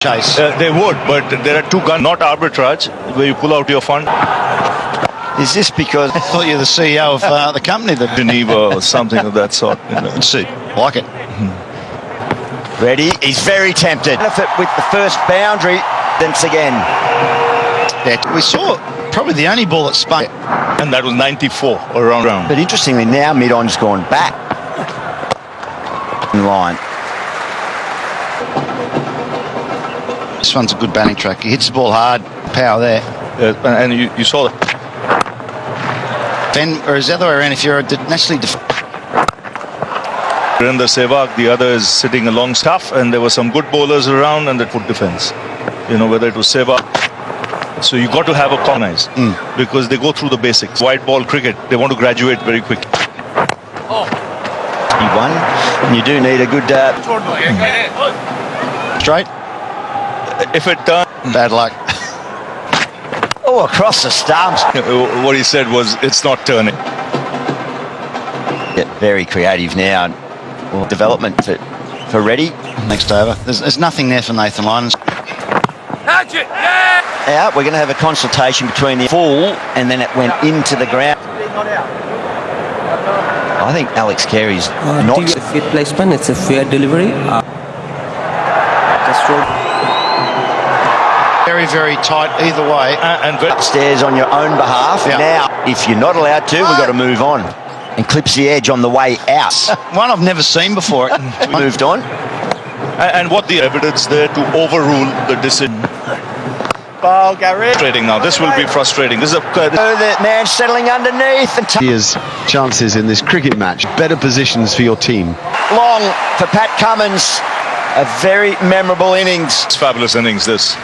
Chase. They would, but there are two guns, not arbitrage, where you pull out your fund. Is this because I thought you were the CEO of the company that Geneva or something of that sort. Let's see. Like it. Ready? He's very tempted. Benefit with the first boundary. Once again. Yeah, we saw probably the only ball that spun. And that was 94 around. But interestingly, now mid-on's gone back. In line. This one's a good batting track. He hits the ball hard. Power there. And you saw it. Or is the other way around if you're a naturally In the Sevak, the other is sitting along stuff, and there were some good bowlers around, and they put defense. You know, whether it was Sevak. So you got to have a colonize because they go through the basics. White ball cricket, they want to graduate very quick. You won. And you do need a good straight. If it turns, Bad luck. oh, across the stumps. what he said was, it's not turning. Get very creative now. Well, development for Reddy. Next over. There's nothing there for Nathan Lyons. Out. We're going to have a consultation between the full and then it went into the ground. I think Alex Carey's not a fair placement. It's a fair delivery. Very, very tight either way. And upstairs on your own behalf. Yeah. Now, if you're not allowed to, we've got to move on. And clips the edge on the way out. One I've never seen before. Moved on. and what the evidence there to overrule the decision. Frustrating now. This will be frustrating. This is The man settling underneath. And Here's chances in this cricket match. Better positions for your team. long for Pat Cummins. A very memorable innings. It's fabulous innings, this.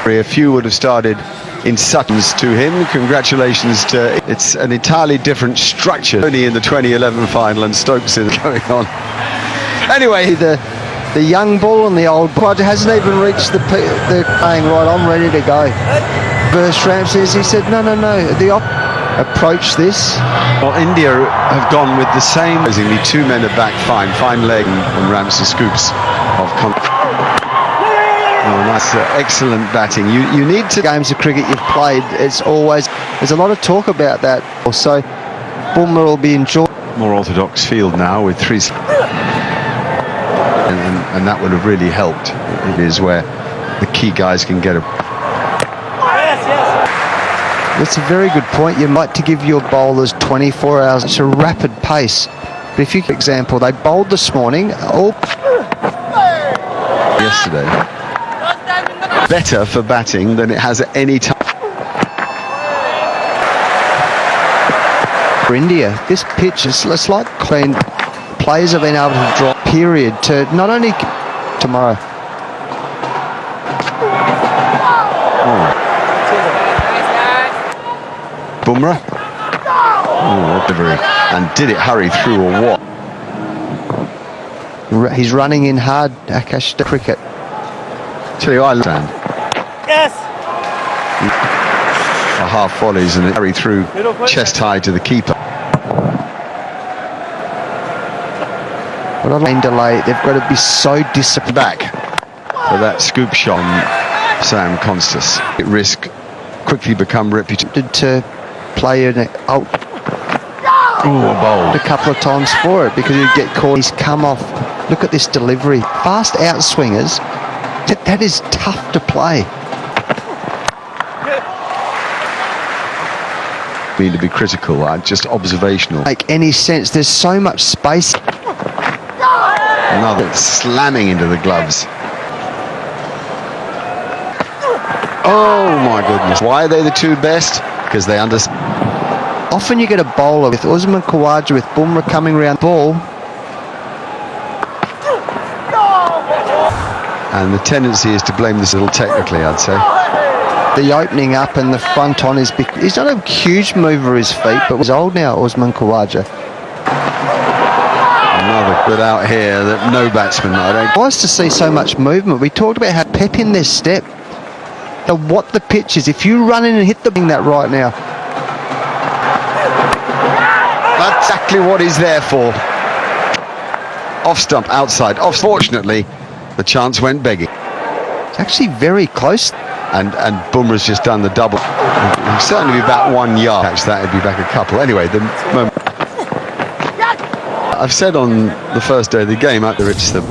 A few would have started in Suttons to him. Congratulations to... It's an entirely different structure. Only in the 2011 final and Stokes is going on. Anyway, the young bull and the old bull hasn't even reached the playing right. I'm ready to go. Burst Ramses, he said, no. The approach this. Well, India have gone with the same. Amazingly, two men are back fine leg, and Ramsey scoops off. Oh, nice, excellent batting. You need to games of cricket you've played. It's always there's a lot of talk about that. Also, Bumrah will be enjoying more orthodox field now with three. And that would have really helped. It is where the key guys can get a. That's a very good point. You might to give your bowlers 24 hours. It's a rapid pace. But if you, for example, they bowled this morning. Yesterday. Better for batting than it has at any time. For India, this pitch is like clean. Players have been able to drop period to not only tomorrow. Bumrah. Oh, delivery. And did it hurry through or what? He's running in hard, Akash, the cricket. Tell you, I understand. Yes. A half volleys and it hurry through chest high to the keeper. But on lane delay, they've got to be so disciplined back for that scoop shot on Sam Constas. It risk quickly become reputed to play in it. Oh, bowled a couple of times for it because he'd get caught. He's come off. Look at this delivery. Fast outswingers. That is tough to play. Mean to be critical, just observational. Make any sense? There's so much space. Another slamming into the gloves. Oh my goodness. Why are they the two best? Because they understand. Often you get a bowler with Usman Khawaja with Bumrah coming round the ball. And the tendency is to blame this a little technically, I'd say. The opening up and the front on is big. He's not a huge mover his feet, but he's old now, Usman Khawaja. Another good out here that no batsman, I don't. Nice to see so much movement. We talked about how pep in their step. What the pitch is. If you run in and hit the thing that right now. That's exactly what he's there for. Off stump, outside. Off. Fortunately, the chance went begging. Actually very close. And Bumrah's just done the double. It'd certainly be about 1 yard. Catch that, it'd be back a couple. Anyway, the moment. I've said on the first day of the game, it's the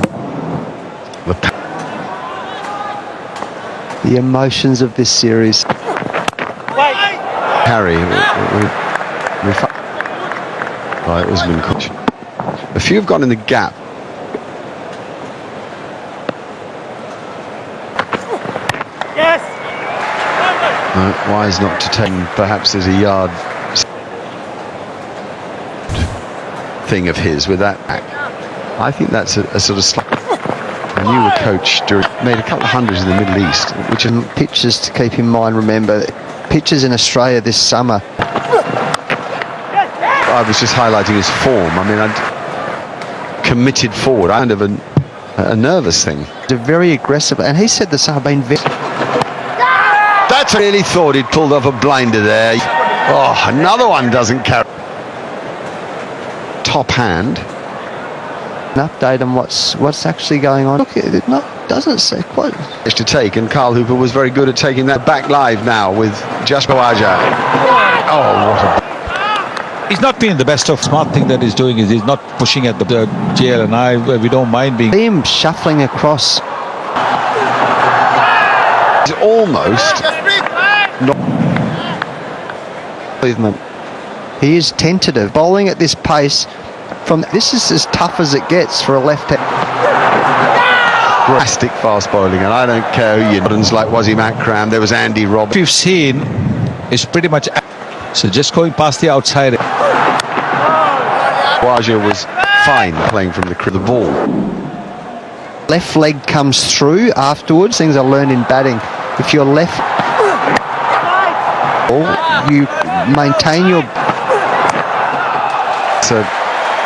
emotions of this series. Harry. Right, Usman coach. A few have gone in the gap. Wise not to take. Perhaps there's a yard thing of his with that back. I think that's a sort of slight. I knew a coach made a couple of hundreds in the Middle East, which are Pitches to keep in mind. Remember, pitches in Australia this summer. I was just highlighting his form. I mean, I'd committed forward. Kind of a nervous thing. They're very aggressive, and he said the summer been very. That's really thought he'd pulled off a blinder there. Oh, another one doesn't carry. Top hand. An update on what's actually going on. Look, it doesn't say quite. To take, and Carl Hooper was very good at taking that back live now with just Khawaja. Oh, what a. He's not being the best of. Smart thing that he's doing is he's not pushing at the JL, and we don't mind being. Him shuffling across. He's almost not movement. He is tentative. Bowling at this pace. This is as tough as it gets for a left hand. drastic fast bowling, and I don't care who you like Wazim Akram, there was Andy Roberts. We've seen is pretty much so just going past the outside. Waja was fine playing from the ball. Left leg comes through afterwards. Things are learned in batting. If you're left, you maintain your. So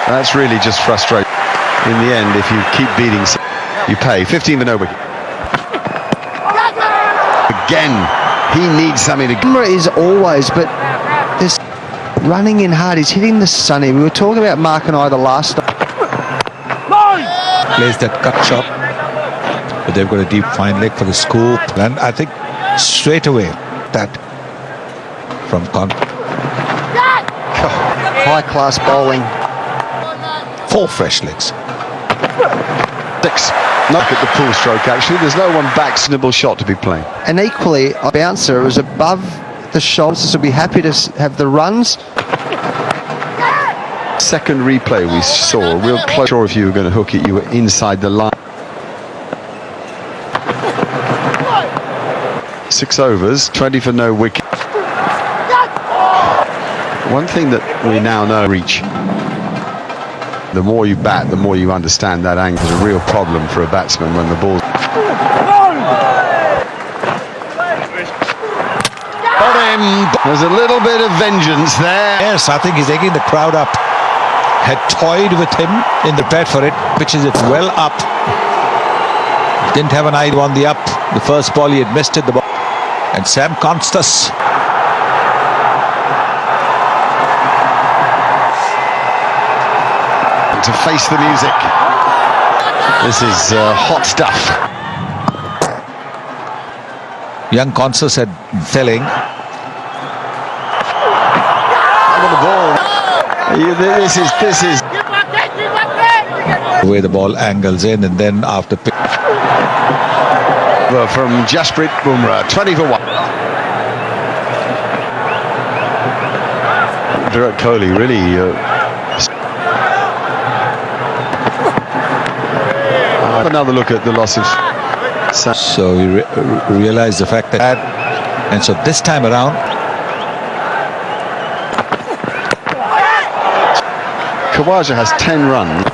that's really just frustrating. In the end, if you keep beating, you pay. 15 for no wicket. Again, he needs something to. Camera is always, but this running in hard. He's hitting the sunny. We were talking about Mark and I the last. Plays that cut shot, but they've got a deep fine leg for the scoop, and I think straight away that from high class bowling. 4 fresh legs. 6. Look at the pull stroke. Actually, there's no one back. Snibble shot to be playing. And equally, a bouncer was above the shoulders. So be happy to have the runs. Second replay we saw, real close. Sure, if you were going to hook it, you were inside the line. 6 overs, 20 for no wicket. One thing that we now know, reach. The more you bat, the more you understand that angle is a real problem for a batsman when the ball. Got him. There's a little bit of vengeance there. Yes, I think he's egging the crowd up. Had toyed with him in the bat for it, pitches it well up. Didn't have an eye on the up. The first ball he had missed it. The ball. And Sam Constas. To face the music. This is hot stuff. Young Constas had filling. Over the ball. This is. The way the ball angles in, and then after pick. From Jasprit Bumrah, 20 for 1. Virat Kohli really. Another look at the loss of. So we realized the fact that, and so this time around, Khawaja has 10 runs,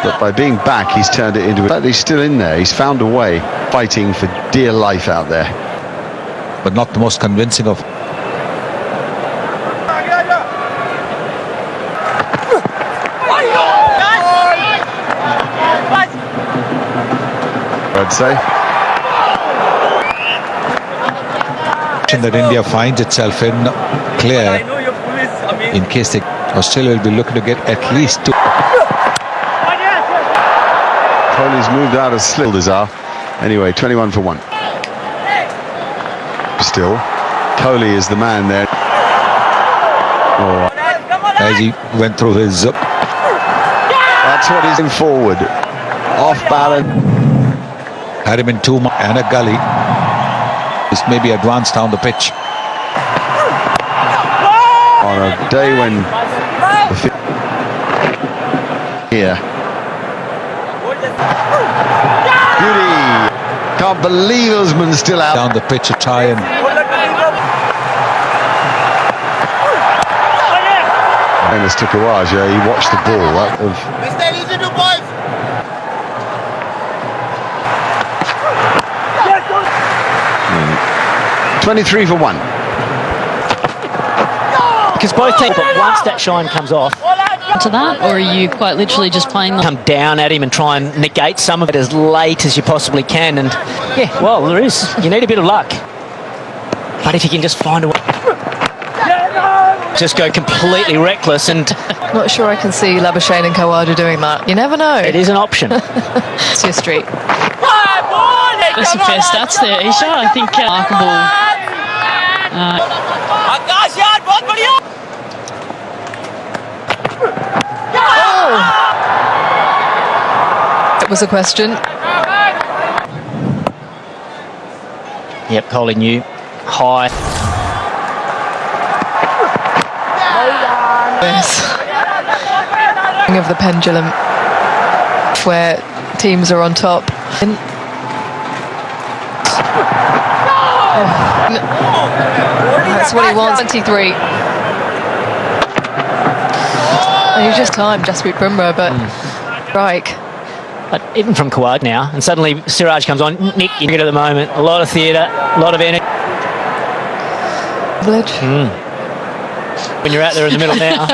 but by being back, he's turned it into. In fact, he's still in there. He's found a way, fighting for dear life out there, but not the most convincing of. I'd say. That India finds itself in clear in case Australia will be looking to get at least 2. Kohli's moved out of slivers are. Anyway, 21 for 1. Still, Kohli is the man there. Oh, As he went through his... that's what he's in forward. Off balance. had him in two and a gully. This may be advanced down the pitch. On a day when... Here. Beauty! Can't believe Usman's still out. Down the pitch to try and... Famous to Kawaja, he watched the ball out of... 23 for 1. Because both teams, but once that shine comes off, to that, or are you quite literally just playing come down at him and try and negate some of it as late as you possibly can? And yeah, well, there is. You need a bit of luck, but if you can just find a way, just go completely reckless, and Not sure I can see Labuschagne and Khawaja doing that. You never know. it is an option. It's your street. There's some fair stats there, Isha. I think remarkable. That was a question. Yep, Kohli knew. High. Yes. Of the pendulum, where teams are on top. That's what he wants. 23. And he's just timed Jasprit Bumrah, but strike. But even from Khawaja now, and suddenly Siraj comes on. Nick, you get at the moment. A lot of theatre, a lot of energy. Village. When you're out there in the middle now.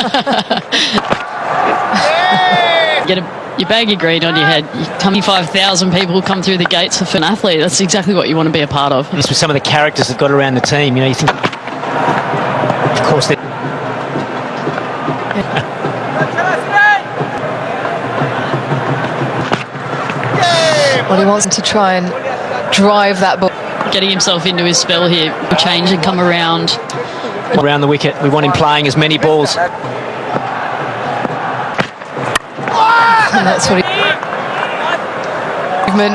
You bag your green on your head. 25,000 people come through the gates for an athlete. That's exactly what you want to be a part of. This was some of the characters that got around the team. You know, you think, of course, that. Well, he wants to try and drive that ball. Getting himself into his spell here, change and come around. Around the wicket, we want him playing as many balls. And that's what he... Movement.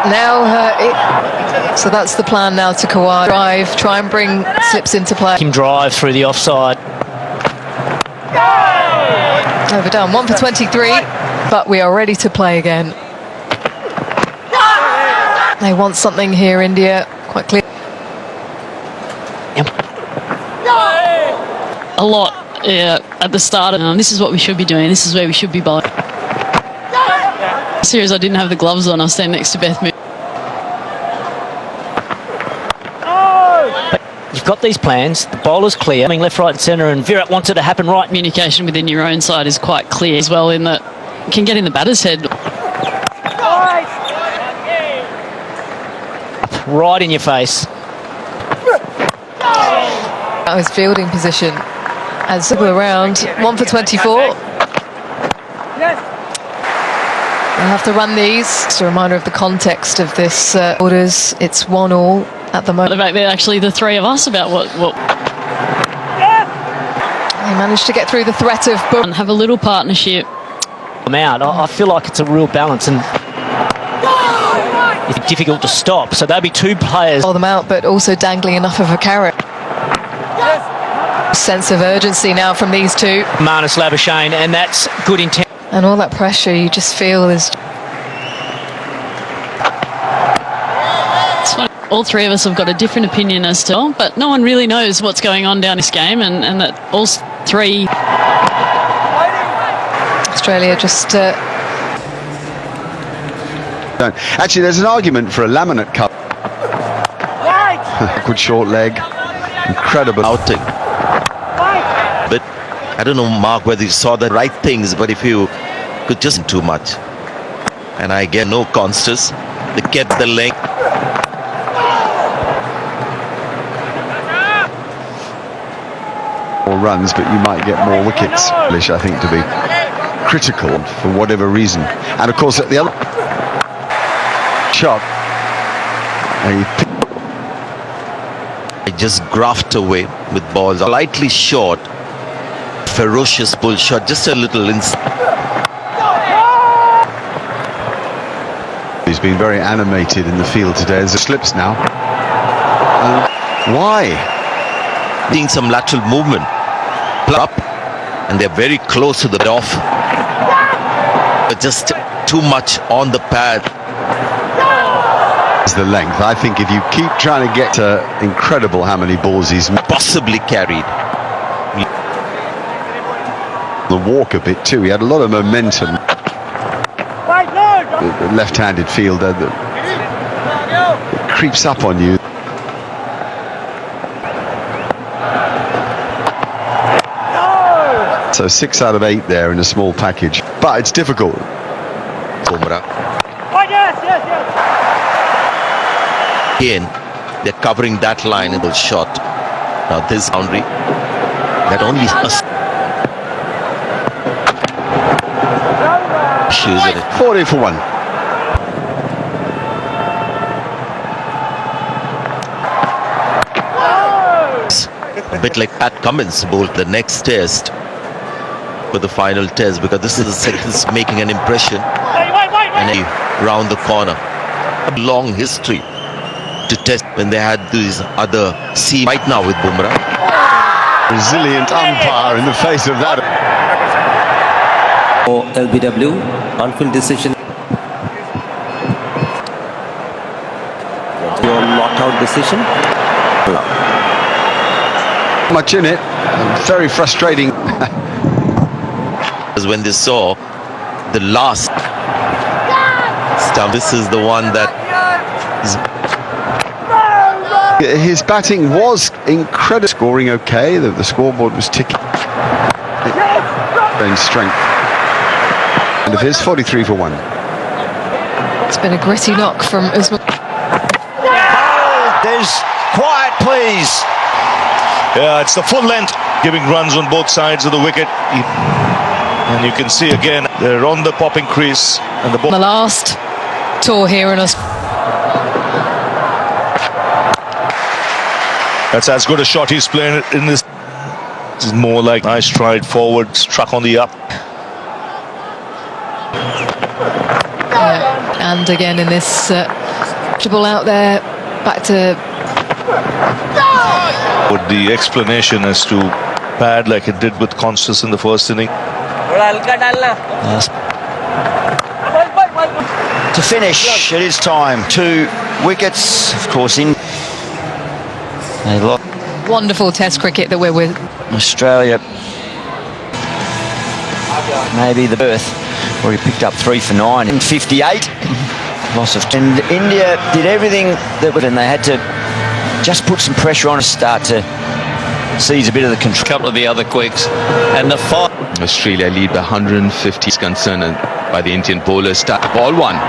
Now, so that's the plan now to Khawaja. Drive, try and bring slips into play. Him drive through the offside. Overdone. 1 for 23, but we are ready to play again. They want something here, India. Quite clear. A lot at the start. This is what we should be doing. This is where we should be bowling. Serious, I didn't have the gloves on. I was standing next to Beth. But you've got these plans. The bowler's clear. Coming left, right and centre, and Virat wants it to happen right. Communication within your own side is quite clear as well, in that you can get in the batter's head. Right in your face. His fielding position as we're around. 1 for 24. We'll have to run these. It's a reminder of the context of this orders. It's 1-1 at the moment. The fact that actually the three of us about what He managed to get through the threat of boom. and have a little partnership. I'm out. I feel like it's a real balance, and it's difficult to stop. So there'll be two players. Them out, but also dangling enough of a carrot. Sense of urgency now from these two. Marnus Labuschagne, and that's good intent. And all that pressure you just feel is... It's funny. All three of us have got a different opinion as to, but no one really knows what's going on down this game, and that all three... Australia just... Actually, there's an argument for a laminate cup. Good short leg. Incredible. Outing. But I don't know, Mark, whether you saw the right things, but if you could just too much. And I get no constance. They get the length. More runs, but you might get more wickets. I think to be critical for whatever reason. And of course, at the other... shot. He just graft away with balls slightly short. Ferocious pull shot, just a little He's been very animated in the field today. There's slips now. Why? seeing some lateral movement. Up, and they're very close to the off. But just too much on the pad. Is the length. I think if you keep trying to get to incredible how many balls he's Possibly carried. the walk a bit too. He had a lot of momentum. The left-handed fielder that creeps up on you. So 6 out of 8 there in a small package, but it's difficult. Bodar. Again, they're covering that line in the shot. Now this boundary that only issues in it. 40 for 1. A bit like Pat Cummins bowled the next test for the final test, because this is the second making an impression and he round the corner. A long history to test when they had these other seams. Right now with Bumrah, Resilient umpire in the face of that. Or LBW, on-field decision. Your not-out decision. Much in it, and very frustrating. when they saw the last stump, this is the one that his batting was incredible. Scoring okay, the scoreboard was ticking. In strength. And of his 43 for 1. It's been a gritty knock from Usman. There's quiet, please. Yeah, it's the full length, giving runs on both sides of the wicket. And you can see again, they're on the popping crease. And the ball. The last tour here in us. That's as good a shot he's playing in this. This is more like nice stride forward, struck on the up. And again in this ball out there, back to. With the explanation as to pad like it did with Constance in the first inning. To finish, it is time. 2 wickets, of course, in Wonderful Test cricket that we're with. Australia. Maybe the birth, where he picked up 3 for 9 in 58. Loss of. And India did everything that would, and they had to just put some pressure on to start to seize a bit of the control. A couple of the other quicks, and the fight. Australia lead by 150 is concerned by the Indian bowlers. Start ball 1.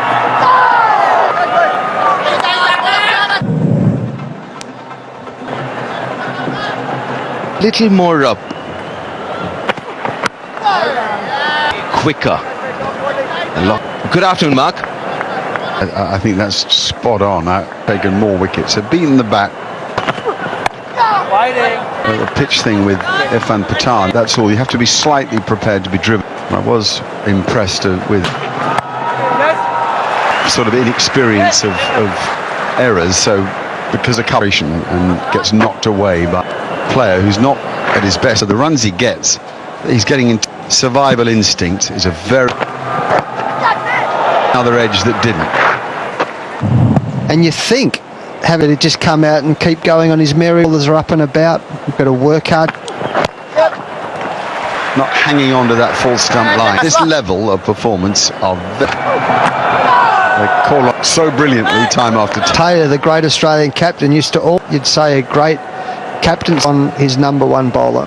Little more up, quicker. Good afternoon, Mark. I think that's spot on. Taken more wickets, have beaten the bat. The pitch thing with Irfan Pathan, that's all. You have to be slightly prepared to be driven. I was impressed with sort of inexperience of errors, so because of coverage and gets knocked away by a player who's not at his best. So the runs he gets, he's getting into survival instinct is a very other edge that didn't. And you think, having to just come out and keep going on his merry, others are up and about, you've got to work hard. Not hanging on to that full stump line. This level of performance of they call up so brilliantly time after time. Taylor, the great Australian captain, used to all, you'd say, a great captain on his #1 bowler.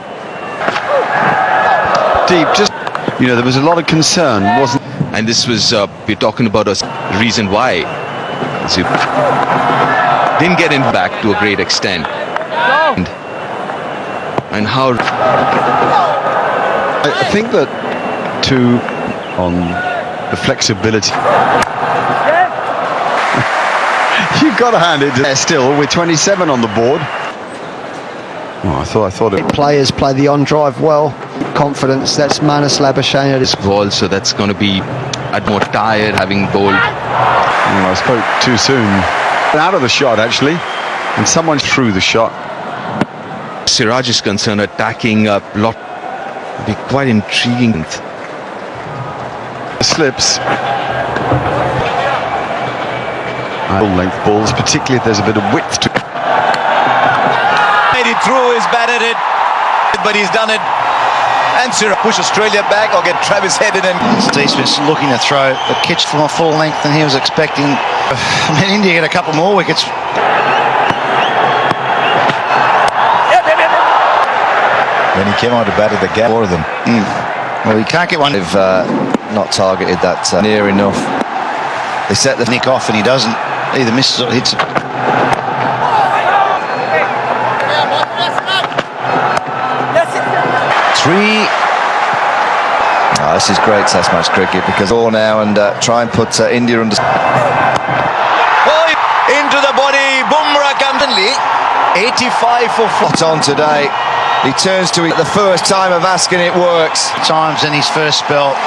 Deep, just, you know, there was a lot of concern, wasn't. And this was, we're talking about a reason why. So didn't get in back to a great extent. And how. I think that on the flexibility. You've got to hand it to still with 27 on the board. Oh, I thought it. Players play the on drive well. Confidence. That's Manus Labuschagne. Ball, so that's going to be more tired having bowled. I spoke too soon. Out of the shot actually, and someone threw the shot. Siraj is concerned, attacking a lot be quite intriguing. Slips. Full length balls, particularly if there's a bit of width to it. He threw his bat at it, but he's done it. And Siraj push Australia back or get Travis headed in. Steve Smith's looking to throw a catch from a full length than he was expecting. I mean, India get a couple more wickets. When he came out to bat at the gap, four of them. Well, you can't get one. They've not targeted that near enough. They set the Nick off and he doesn't. Either misses or hits it. three. Oh, this is great Test match cricket because all now and try and put India under. Oh, into the body, Bumrah Kandanli. 85 for 4. On today. He turns to it the first time of asking, it works. Times in his first spell.